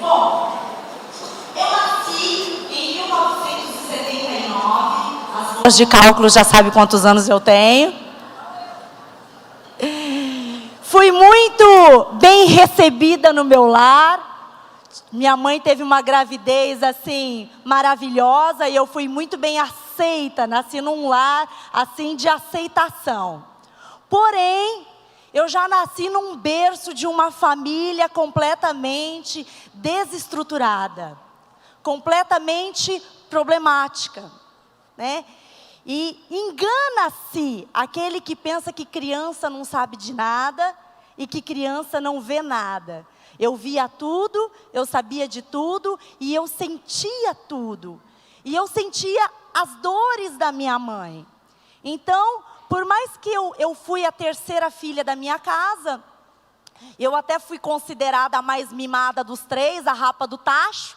Bom, eu nasci em 1979. As boas de cálculo já sabem quantos anos eu tenho. Fui muito bem recebida no meu lar. Minha mãe teve uma gravidez assim maravilhosa e eu fui muito bem aceita. Nasci num lar assim de aceitação. Porém, eu já nasci num berço de uma família completamente desestruturada, completamente problemática, né? E engana-se aquele que pensa que criança não sabe de nada e que criança não vê nada. Eu via tudo, eu sabia de tudo e eu sentia tudo. E eu sentia as dores da minha mãe. Então, por mais que eu fui a terceira filha da minha casa, eu até fui considerada a mais mimada dos três, a rapa do tacho.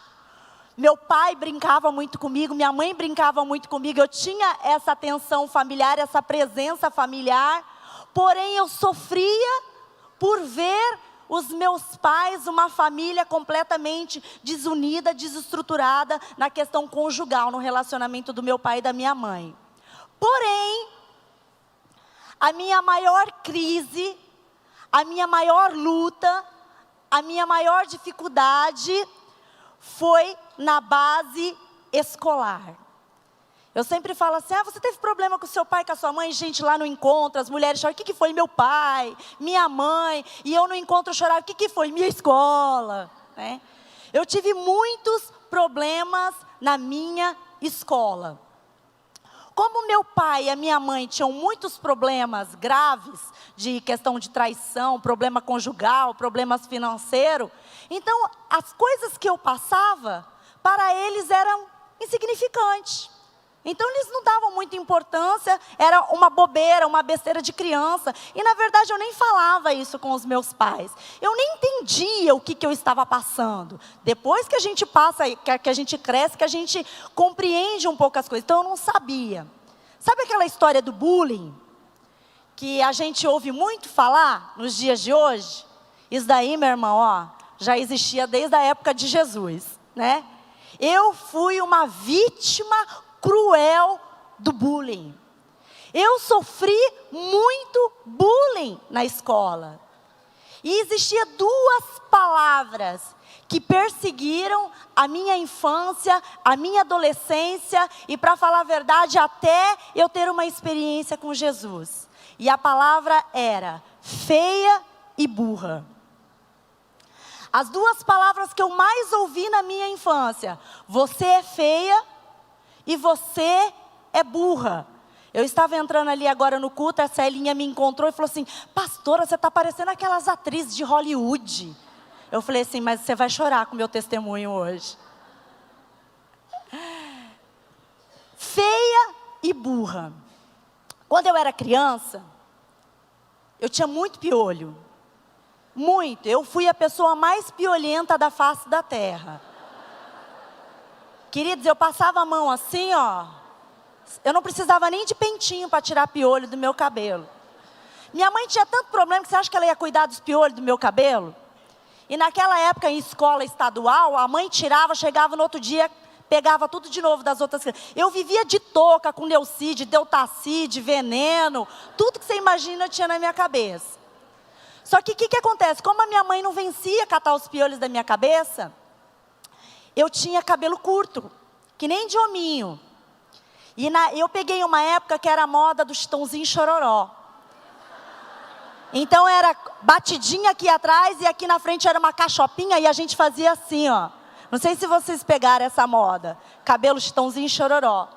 Meu pai brincava muito comigo, minha mãe brincava muito comigo. Eu tinha essa atenção familiar, essa presença familiar. Porém, eu sofria por ver os meus pais, uma família completamente desunida, desestruturada na questão conjugal, no relacionamento do meu pai e da minha mãe. Porém, a minha maior crise, a minha maior luta, a minha maior dificuldade foi na base escolar. Eu sempre falo assim, você teve problema com seu pai, com a sua mãe? Gente, lá no encontro, as mulheres choram, o que foi? Meu pai, minha mãe, e eu no encontro chorava, o que foi? Minha escola, né? Eu tive muitos problemas na minha escola. Como meu pai e a minha mãe tinham muitos problemas graves, de questão de traição, problema conjugal, problemas financeiros, então as coisas que eu passava, para eles eram insignificantes. Então eles não davam muita importância, era uma bobeira, uma besteira de criança. E na verdade eu nem falava isso com os meus pais. Eu nem entendia o que eu estava passando. Depois que a gente passa, que a gente cresce, que a gente compreende um pouco as coisas. Então eu não sabia. Sabe aquela história do bullying? Que a gente ouve muito falar nos dias de hoje? Isso daí, meu irmão, já existia desde a época de Jesus, né? Eu fui uma vítima cruel do bullying. Eu sofri muito bullying na escola. E existia duas palavras que perseguiram a minha infância, a minha adolescência e, para falar a verdade, até eu ter uma experiência com Jesus. E a palavra era feia e burra. As duas palavras que eu mais ouvi na minha infância: você é feia e você é burra. Eu estava entrando ali agora no culto, a Celinha me encontrou e falou assim, pastora, você está parecendo aquelas atrizes de Hollywood. Eu falei assim, mas você vai chorar com o meu testemunho hoje. Feia e burra. Quando eu era criança, eu tinha muito piolho. Muito. Eu fui a pessoa mais piolenta da face da terra. Queridos, eu passava a mão assim, eu não precisava nem de pentinho para tirar piolho do meu cabelo. Minha mãe tinha tanto problema que você acha que ela ia cuidar dos piolhos do meu cabelo? E naquela época, em escola estadual, a mãe tirava, chegava no outro dia, pegava tudo de novo das outras crianças. Eu vivia de touca, com leucide, deltacide, veneno, tudo que você imagina eu tinha na minha cabeça. Só que o que acontece? Como a minha mãe não vencia catar os piolhos da minha cabeça, eu tinha cabelo curto, que nem de hominho. E eu peguei uma época que era a moda do Chitãozinho Chororó. Então era batidinha aqui atrás e aqui na frente era uma cachopinha e a gente fazia assim, Não sei se vocês pegaram essa moda. Cabelo Chitãozinho Chororó.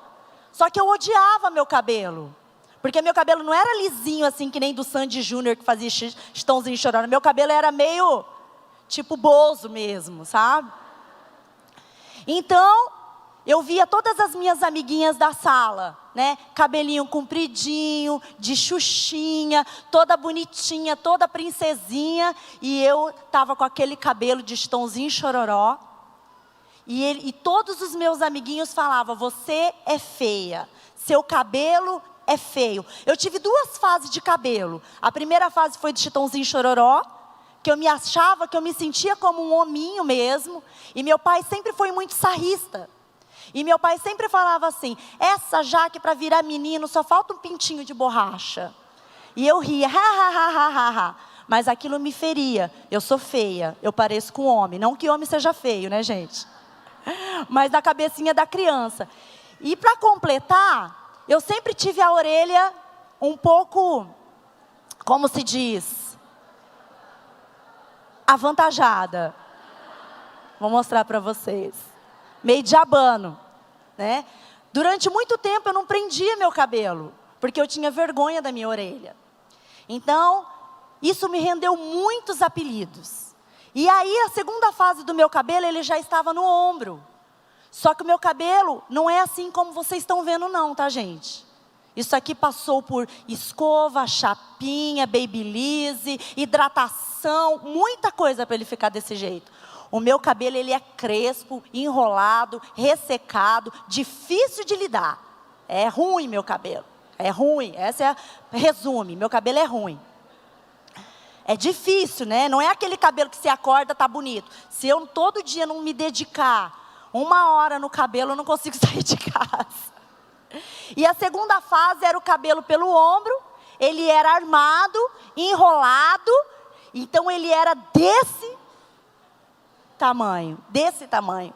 Só que eu odiava meu cabelo. Porque meu cabelo não era lisinho assim, que nem do Sandy Júnior que fazia Chitãozinho Chororó. Meu cabelo era meio tipo Bozo mesmo, sabe? Então, eu via todas as minhas amiguinhas da sala, né? Cabelinho compridinho, de xuxinha, toda bonitinha, toda princesinha. E eu estava com aquele cabelo de Chitãozinho Chororó. E todos os meus amiguinhos falavam, você é feia, seu cabelo é feio. Eu tive duas fases de cabelo. A primeira fase foi de Chitãozinho Chororó, que eu me achava, que eu me sentia como um hominho mesmo. E meu pai sempre foi muito sarrista. E meu pai sempre falava assim, essa Jaque para virar menino só falta um pintinho de borracha. E eu ria, ha. Mas aquilo me feria. Eu sou feia, eu pareço com homem. Não que homem seja feio, né, gente? Mas na cabecinha da criança. E para completar, eu sempre tive a orelha um pouco, como se diz, avantajada. Vou mostrar para vocês. Meio diabano, né? Durante muito tempo eu não prendia meu cabelo, porque eu tinha vergonha da minha orelha. Então, isso me rendeu muitos apelidos. E aí, a segunda fase do meu cabelo, ele já estava no ombro. Só que o meu cabelo não é assim como vocês estão vendo não, tá, gente? Isso aqui passou por escova, chapinha, babyliss, hidratação, muita coisa para ele ficar desse jeito. O meu cabelo, ele é crespo, enrolado, ressecado, difícil de lidar. É ruim meu cabelo, é ruim, resume, meu cabelo é ruim. É difícil, né? Não é aquele cabelo que você acorda, tá bonito. Se eu todo dia não me dedicar 1 hora no cabelo, eu não consigo sair de casa. E a segunda fase era o cabelo pelo ombro. Ele era armado, enrolado. Então ele era desse tamanho, desse tamanho.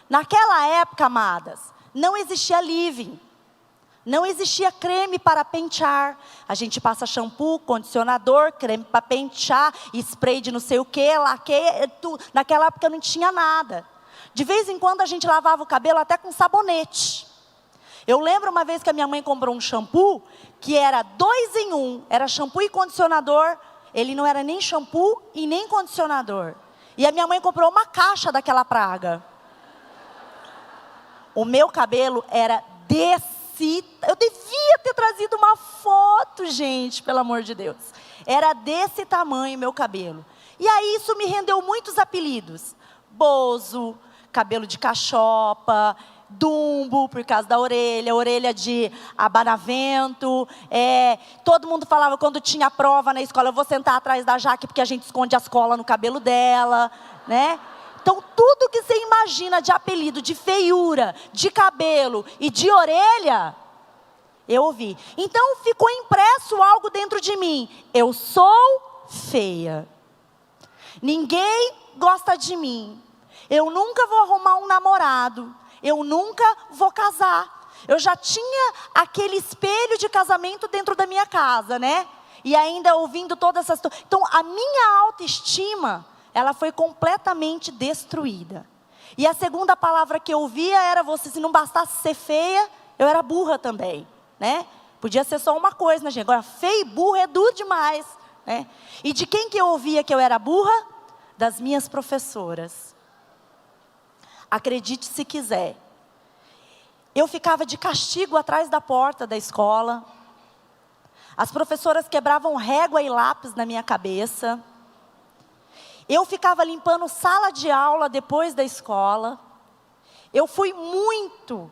Naquela época, amadas, não existia leave-in. Não existia creme para pentear. A gente passa shampoo, condicionador, creme para pentear, spray de não sei o que, laque, tudo. Naquela época não tinha nada. De vez em quando a gente lavava o cabelo até com sabonete. Eu lembro uma vez que a minha mãe comprou um shampoo que era 2 em 1. Era shampoo e condicionador. Ele não era nem shampoo e nem condicionador. E a minha mãe comprou uma caixa daquela praga. O meu cabelo era desse. Eu devia ter trazido uma foto, gente, pelo amor de Deus. Era desse tamanho meu cabelo. E aí isso me rendeu muitos apelidos. Bozo, cabelo de cachopa, Dumbo, por causa da orelha de abanavento. Todo mundo falava quando tinha prova na escola, eu vou sentar atrás da Jaque porque a gente esconde as colas no cabelo dela, né? Então, tudo que você imagina de apelido, de feiura, de cabelo e de orelha, eu ouvi. Então, ficou impresso algo dentro de mim. Eu sou feia. Ninguém gosta de mim. Eu nunca vou arrumar um namorado. Eu nunca vou casar. Eu já tinha aquele espelho de casamento dentro da minha casa, né? E ainda ouvindo todas essas... Então, a minha autoestima... ela foi completamente destruída. E a segunda palavra que eu ouvia era você, se não bastasse ser feia, eu era burra também, né? Podia ser só uma coisa, né, gente? Agora, feia e burra é duro demais, né? E de quem que eu ouvia que eu era burra? Das minhas professoras. Acredite se quiser. Eu ficava de castigo atrás da porta da escola. As professoras quebravam régua e lápis na minha cabeça. Eu ficava limpando sala de aula depois da escola. Eu fui muito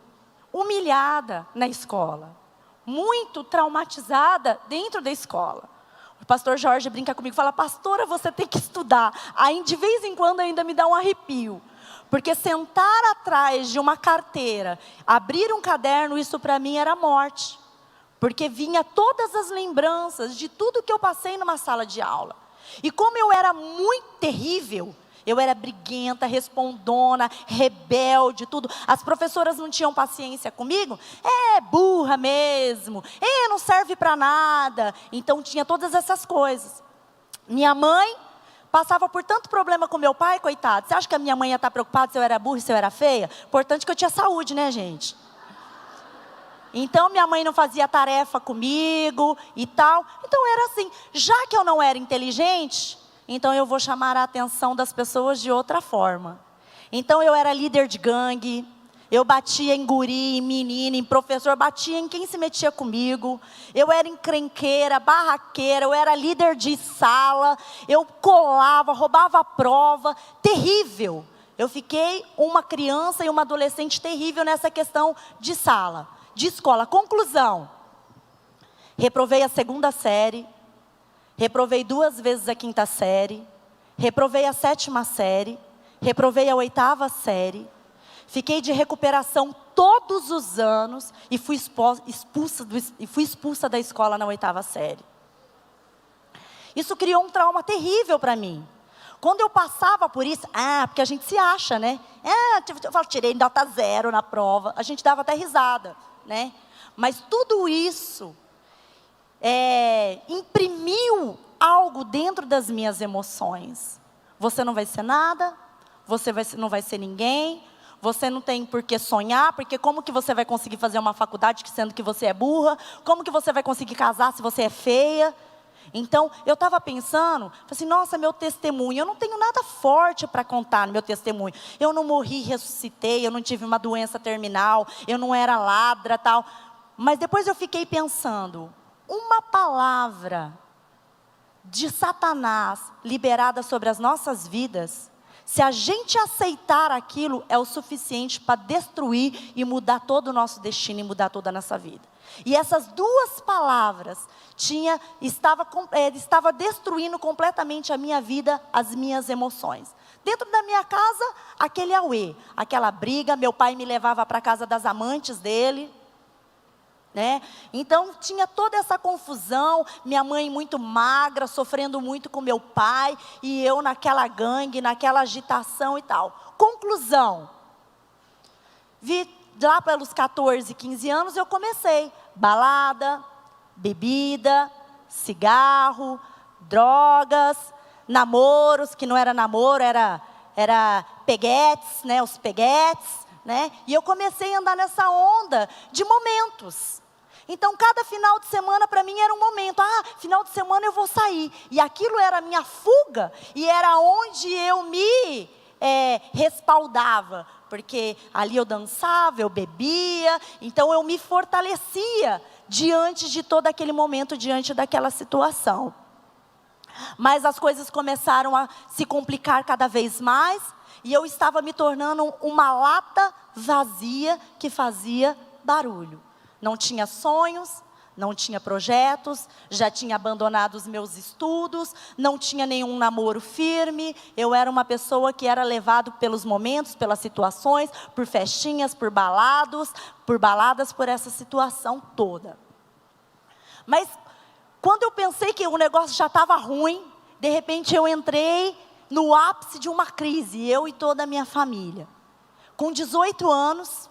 humilhada na escola. Muito traumatizada dentro da escola. O pastor Jorge brinca comigo e fala, pastora, você tem que estudar. Aí de vez em quando ainda me dá um arrepio. Porque sentar atrás de uma carteira, abrir um caderno, isso para mim era morte. Porque vinha todas as lembranças de tudo que eu passei numa sala de aula. E como eu era muito terrível, eu era briguenta, respondona, rebelde, tudo. As professoras não tinham paciência comigo. Burra mesmo. Não serve para nada. Então tinha todas essas coisas. Minha mãe passava por tanto problema com meu pai, coitado. Você acha que a minha mãe ia estar preocupada se eu era burra e se eu era feia? Importante que eu tinha saúde, né, gente? Então, minha mãe não fazia tarefa comigo e tal. Então, era assim, já que eu não era inteligente, então eu vou chamar a atenção das pessoas de outra forma. Então, eu era líder de gangue, eu batia em guri, em menina, em professor, batia em quem se metia comigo. Eu era encrenqueira, barraqueira, eu era líder de sala, eu colava, roubava a prova, terrível. Eu fiquei uma criança e uma adolescente terrível nessa questão de sala. De escola. Conclusão. Reprovei a 2ª série. Reprovei 2 vezes a 5ª série. reprovei a 7ª série, reprovei a 8ª série, fiquei de recuperação todos os anos e fui expulsa da escola na 8ª série. Isso criou um trauma terrível para mim. Quando eu passava por isso, porque a gente se acha, né? Eu falo, tirei nota 0 na prova, a gente dava até risada, né? Mas tudo isso imprimiu algo dentro das minhas emoções. Você não vai ser nada, não vai ser ninguém, você não tem por que sonhar, porque como que você vai conseguir fazer uma faculdade sendo que você é burra? Como que você vai conseguir casar se você é feia? Então, eu estava pensando, assim, nossa, meu testemunho, eu não tenho nada forte para contar no meu testemunho. Eu não morri, ressuscitei, eu não tive uma doença terminal, eu não era ladra, tal. Mas depois eu fiquei pensando, uma palavra de Satanás liberada sobre as nossas vidas, se a gente aceitar aquilo, é o suficiente para destruir e mudar todo o nosso destino e mudar toda a nossa vida. E essas 2 palavras estava destruindo completamente a minha vida, as minhas emoções. Dentro da minha casa, aquele auê, aquela briga, meu pai me levava para a casa das amantes dele, né? Então tinha toda essa confusão, minha mãe muito magra, sofrendo muito com meu pai, e eu naquela gangue, naquela agitação e tal. Conclusão, lá pelos 14, 15 anos eu comecei, balada, bebida, cigarro, drogas, namoros, que não era namoro, era peguetes, né, os peguetes, né? E eu comecei a andar nessa onda de momentos. Então, cada final de semana para mim era um momento. Final de semana eu vou sair. E aquilo era a minha fuga. E era onde eu me respaldava. Porque ali eu dançava, eu bebia. Então, eu me fortalecia diante de todo aquele momento, diante daquela situação. Mas as coisas começaram a se complicar cada vez mais. E eu estava me tornando uma lata vazia que fazia barulho. Não tinha sonhos, não tinha projetos, já tinha abandonado os meus estudos, não tinha nenhum namoro firme. Eu era uma pessoa que era levado pelos momentos, pelas situações, por festinhas, por baladas, por essa situação toda. Mas quando eu pensei que o negócio já estava ruim, de repente eu entrei no ápice de uma crise, eu e toda a minha família. Com 18 anos,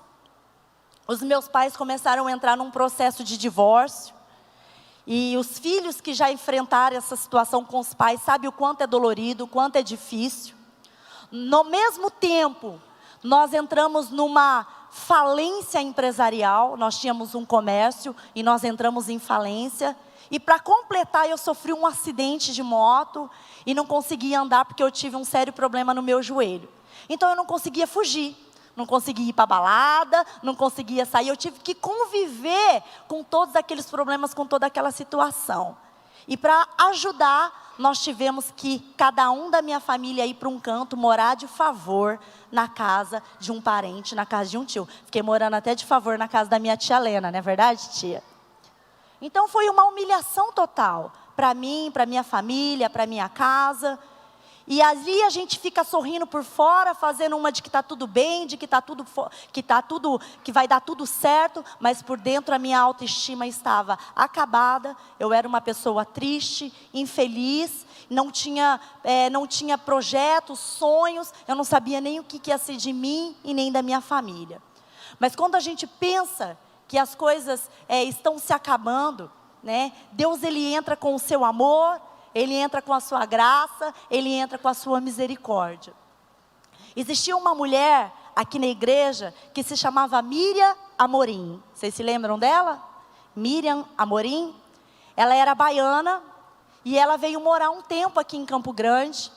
os meus pais começaram a entrar num processo de divórcio. E os filhos que já enfrentaram essa situação com os pais, sabem o quanto é dolorido, o quanto é difícil. No mesmo tempo, nós entramos numa falência empresarial, nós tínhamos um comércio e nós entramos em falência. E para completar, eu sofri um acidente de moto e não conseguia andar porque eu tive um sério problema no meu joelho. Então eu não conseguia fugir. Não conseguia ir para a balada, não conseguia sair. Eu tive que conviver com todos aqueles problemas, com toda aquela situação. E para ajudar, nós tivemos que, cada um da minha família, ir para um canto, morar de favor na casa de um parente, na casa de um tio. Fiquei morando até de favor na casa da minha tia Lena, não é verdade, tia? Então foi uma humilhação total para mim, para minha família, para minha casa. E ali a gente fica sorrindo por fora, fazendo uma de que está tudo bem, de que que vai dar tudo certo, mas por dentro a minha autoestima estava acabada. Eu era uma pessoa triste, infeliz, não tinha projetos, sonhos, eu não sabia nem o que ia ser de mim e nem da minha família. Mas quando a gente pensa que as coisas estão se acabando, né? Deus, Ele entra com o seu amor, Ele entra com a sua graça, Ele entra com a sua misericórdia. Existia uma mulher aqui na igreja que se chamava Miriam Amorim. Vocês se lembram dela? Miriam Amorim. Ela era baiana e ela veio morar um tempo aqui em Campo Grande.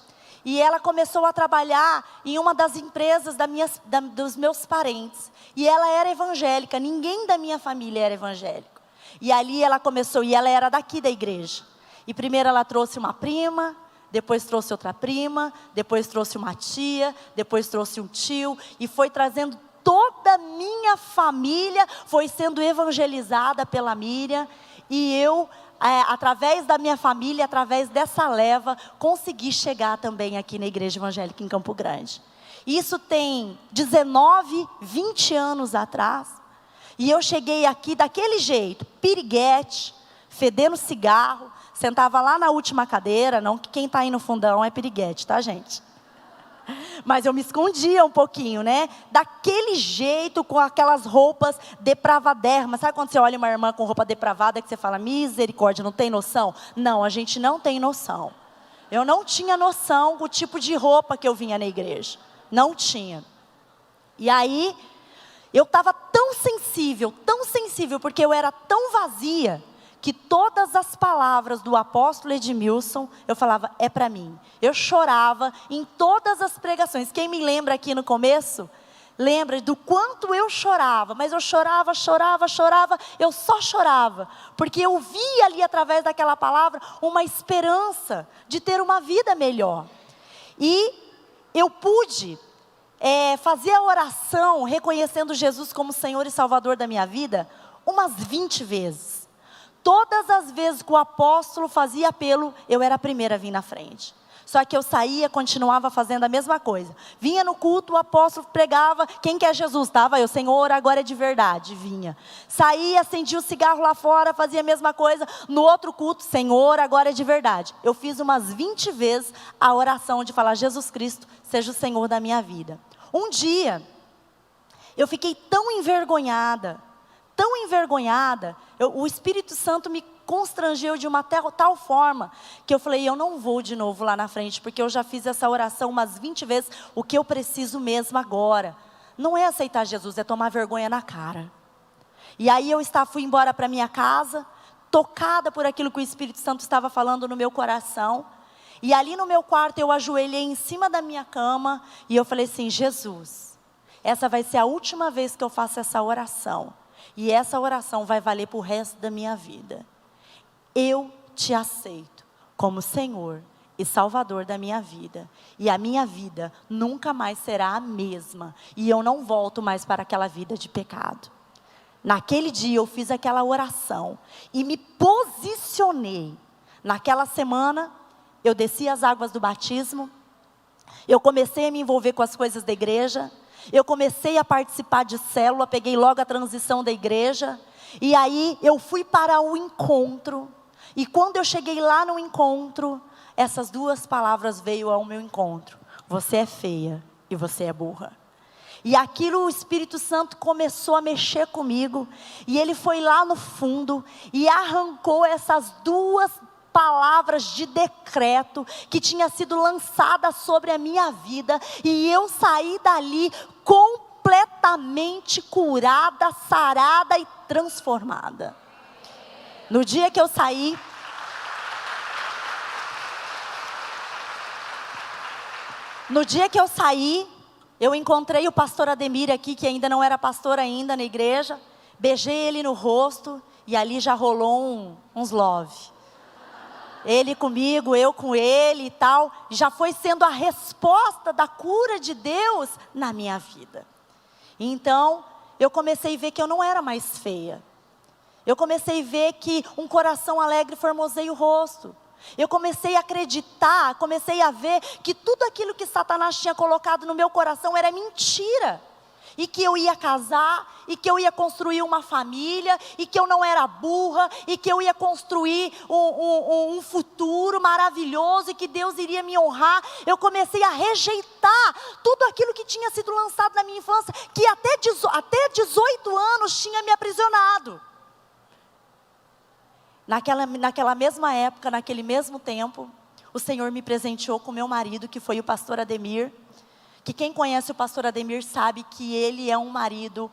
E ela começou a trabalhar em uma das empresas dos meus parentes. E ela era evangélica, ninguém da minha família era evangélico. E ali ela começou, e ela era daqui da igreja. E primeiro ela trouxe uma prima, depois trouxe outra prima, depois trouxe uma tia, depois trouxe um tio, e foi trazendo toda a minha família, foi sendo evangelizada pela Miriam, e eu através da minha família, através dessa leva, consegui chegar também aqui na Igreja Evangélica em Campo Grande. Isso tem 19, 20 anos atrás. E eu cheguei aqui daquele jeito, piriguete, fedendo cigarro, sentava lá na última cadeira, não que quem está aí no fundão é piriguete, tá, gente? Mas eu me escondia um pouquinho, né? Daquele jeito, com aquelas roupas depravadérrimas. Sabe quando você olha uma irmã com roupa depravada, que você fala, misericórdia, não tem noção? Não, a gente não tem noção. Eu não tinha noção do tipo de roupa que eu vinha na igreja. Não tinha. E aí, eu estava tão sensível, porque eu era tão vazia, que todas as palavras do apóstolo Edmilson, eu falava, é para mim. Eu chorava em todas as pregações. Quem me lembra aqui no começo, lembra do quanto eu chorava. Mas eu chorava, eu só chorava. Porque eu via ali, através daquela palavra, uma esperança de ter uma vida melhor. E eu pude fazer a oração, reconhecendo Jesus como Senhor e Salvador da minha vida, umas 20 vezes. Todas as vezes que o apóstolo fazia apelo, eu era a primeira a vir na frente. Só que eu saía, continuava fazendo a mesma coisa. Vinha no culto, o apóstolo pregava, quem quer Jesus? Estava eu, Senhor, agora é de verdade, vinha. Saía, acendia o cigarro lá fora, fazia a mesma coisa. No outro culto, Senhor, agora é de verdade. Eu fiz umas 20 vezes a oração de falar, Jesus Cristo, seja o Senhor da minha vida. Um dia, eu fiquei tão envergonhada, o Espírito Santo me constrangeu de uma tal forma, que eu falei, eu não vou de novo lá na frente, porque eu já fiz essa oração umas 20 vezes, o que eu preciso mesmo agora, não é aceitar Jesus, é tomar vergonha na cara. E aí eu fui embora para minha casa, tocada por aquilo que o Espírito Santo estava falando no meu coração, e ali no meu quarto eu ajoelhei em cima da minha cama, e eu falei assim, Jesus, essa vai ser a última vez que eu faço essa oração, e essa oração vai valer para o resto da minha vida. Eu te aceito como Senhor e Salvador da minha vida. E a minha vida nunca mais será a mesma. E eu não volto mais para aquela vida de pecado. Naquele dia eu fiz aquela oração e me posicionei. Naquela semana eu desci as águas do batismo. Eu comecei a me envolver com as coisas da igreja. Eu comecei a participar de célula, peguei logo a transição da igreja. E aí eu fui para o encontro. E quando eu cheguei lá no encontro, essas duas palavras veio ao meu encontro. Você é feia e você é burra. E aquilo o Espírito Santo começou a mexer comigo. E ele foi lá no fundo e arrancou essas duas palavras de decreto que tinha sido lançada sobre a minha vida, e eu saí dali completamente curada, sarada e transformada. No dia que eu saí, eu encontrei o pastor Ademir aqui, que ainda não era pastor ainda na igreja, beijei ele no rosto, e ali já rolou uns love. Ele comigo, eu com ele e tal, já foi sendo a resposta da cura de Deus na minha vida. Então, eu comecei a ver que eu não era mais feia. Eu comecei a ver que um coração alegre formoseia o rosto. Eu comecei a acreditar, comecei a ver que tudo aquilo que Satanás tinha colocado no meu coração era mentira. E que eu ia casar, e que eu ia construir uma família, e que eu não era burra, e que eu ia construir um futuro maravilhoso, e que Deus iria me honrar. Eu comecei a rejeitar tudo aquilo que tinha sido lançado na minha infância, que até 18 anos tinha me aprisionado. Naquela mesma época, naquele mesmo tempo, o Senhor me presenteou com meu marido, que foi o pastor Ademir. Que quem conhece o pastor Ademir sabe que ele é um marido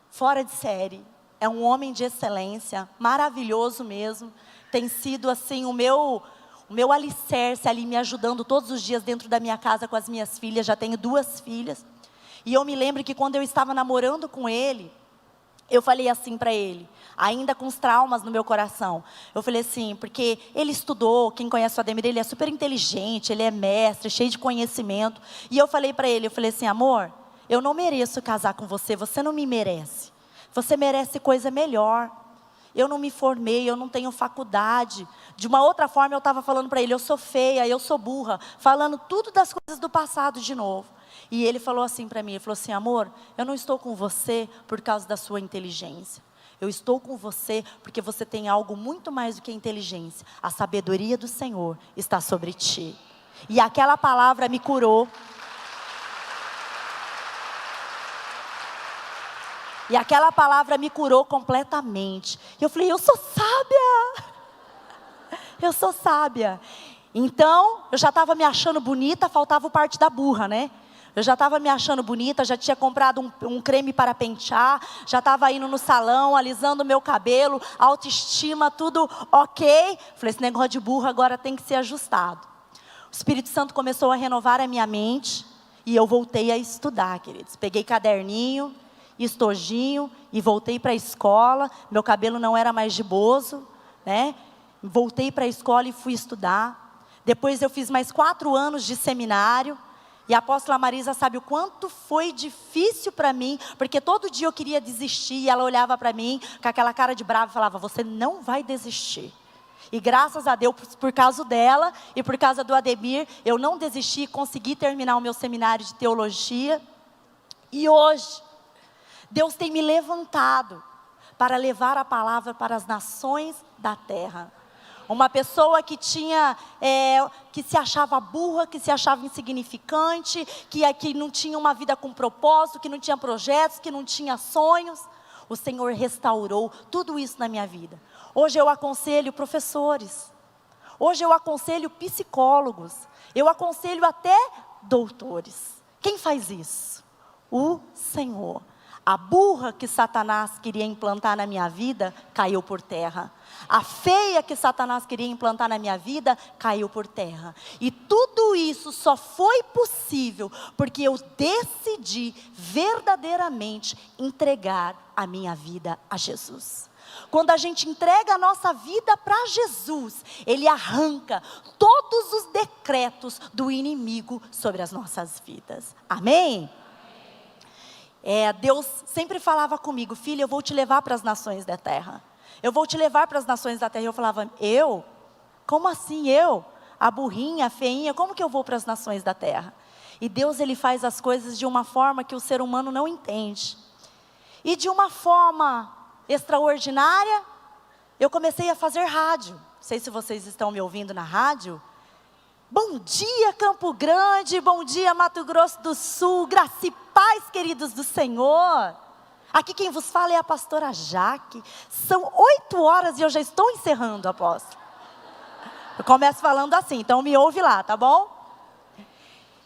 fora de série, é um homem de excelência, maravilhoso mesmo, tem sido assim o meu alicerce ali, me ajudando todos os dias dentro da minha casa com as minhas filhas, já tenho 2 filhas, e eu me lembro que quando eu estava namorando com ele, eu falei assim para ele, ainda com os traumas no meu coração, eu falei assim, porque ele estudou, quem conhece o Ademir, ele é super inteligente, ele é mestre, cheio de conhecimento, e eu falei para ele, eu falei assim, amor, eu não mereço casar com você, você não me merece, você merece coisa melhor, eu não me formei, eu não tenho faculdade. De uma outra forma eu estava falando para ele, eu sou feia, eu sou burra, falando tudo das coisas do passado de novo. E ele falou assim para mim, ele falou assim, amor, eu não estou com você por causa da sua inteligência. Eu estou com você porque você tem algo muito mais do que a inteligência. A sabedoria do Senhor está sobre ti. E aquela palavra me curou. E aquela palavra me curou completamente. E eu falei, eu sou sábia. Eu sou sábia. Então, eu já estava me achando bonita, faltava o parte da burra, né? Eu já estava me achando bonita, já tinha comprado um creme para pentear, já estava indo no salão, alisando o meu cabelo, autoestima, tudo ok. Falei, esse negócio de burra agora tem que ser ajustado. O Espírito Santo começou a renovar a minha mente e eu voltei a estudar, queridos. Peguei caderninho, estojinho e voltei para a escola. Meu cabelo não era mais giboso, né? Voltei para a escola e fui estudar. Depois eu fiz mais 4 anos de seminário. E a apóstola Marisa sabe o quanto foi difícil para mim, porque todo dia eu queria desistir, e ela olhava para mim com aquela cara de brava e falava, você não vai desistir. E graças a Deus, por causa dela e por causa do Ademir, eu não desisti, consegui terminar o meu seminário de teologia. E hoje, Deus tem me levantado para levar a palavra para as nações da terra. Uma pessoa que que se achava burra, que se achava insignificante, que não tinha uma vida com propósito, que não tinha projetos, que não tinha sonhos. O Senhor restaurou tudo isso na minha vida. Hoje eu aconselho professores. Hoje eu aconselho psicólogos. Eu aconselho até doutores. Quem faz isso? O Senhor. A burra que Satanás queria implantar na minha vida, caiu por terra. A feia que Satanás queria implantar na minha vida, caiu por terra. E tudo isso só foi possível porque eu decidi verdadeiramente entregar a minha vida a Jesus. Quando a gente entrega a nossa vida para Jesus, Ele arranca todos os decretos do inimigo sobre as nossas vidas. Amém? Deus sempre falava comigo, filha, eu vou te levar para as nações da terra. Eu vou te levar para as nações da terra. E eu falava, eu? Como assim eu? A burrinha, a feinha, como que eu vou para as nações da terra? E Deus, Ele faz as coisas de uma forma que o ser humano não entende. E de uma forma extraordinária, eu comecei a fazer rádio. Não sei se vocês estão me ouvindo na rádio. Bom dia, Campo Grande, bom dia, Mato Grosso do Sul, graça e paz, queridos do Senhor. Aqui quem vos fala é a pastora Jaque. São 8 horas e eu já estou encerrando, apóstolo. Eu começo falando assim, então me ouve lá, tá bom?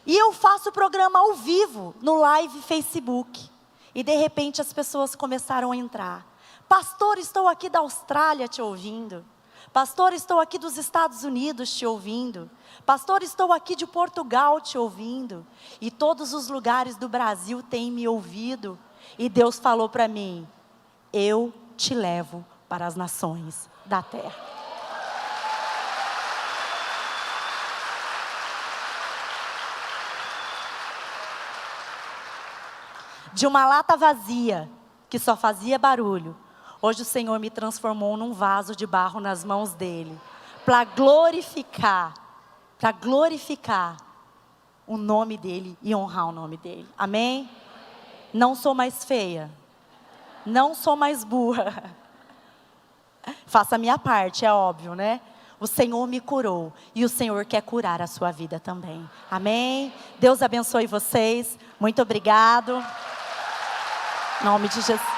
E eu faço o programa ao vivo, no live Facebook. E de repente as pessoas começaram a entrar. Pastor, estou aqui da Austrália te ouvindo. Pastor, estou aqui dos Estados Unidos te ouvindo. Pastor, estou aqui de Portugal te ouvindo. E todos os lugares do Brasil têm me ouvido. E Deus falou para mim, eu te levo para as nações da terra. De uma lata vazia, que só fazia barulho, hoje o Senhor me transformou num vaso de barro nas mãos dEle, para glorificar o nome dEle e honrar o nome dEle. Amém? Não sou mais feia, não sou mais burra. Faça a minha parte, é óbvio, né? O Senhor me curou e o Senhor quer curar a sua vida também. Amém? Deus abençoe vocês. Muito obrigado. Em nome de Jesus.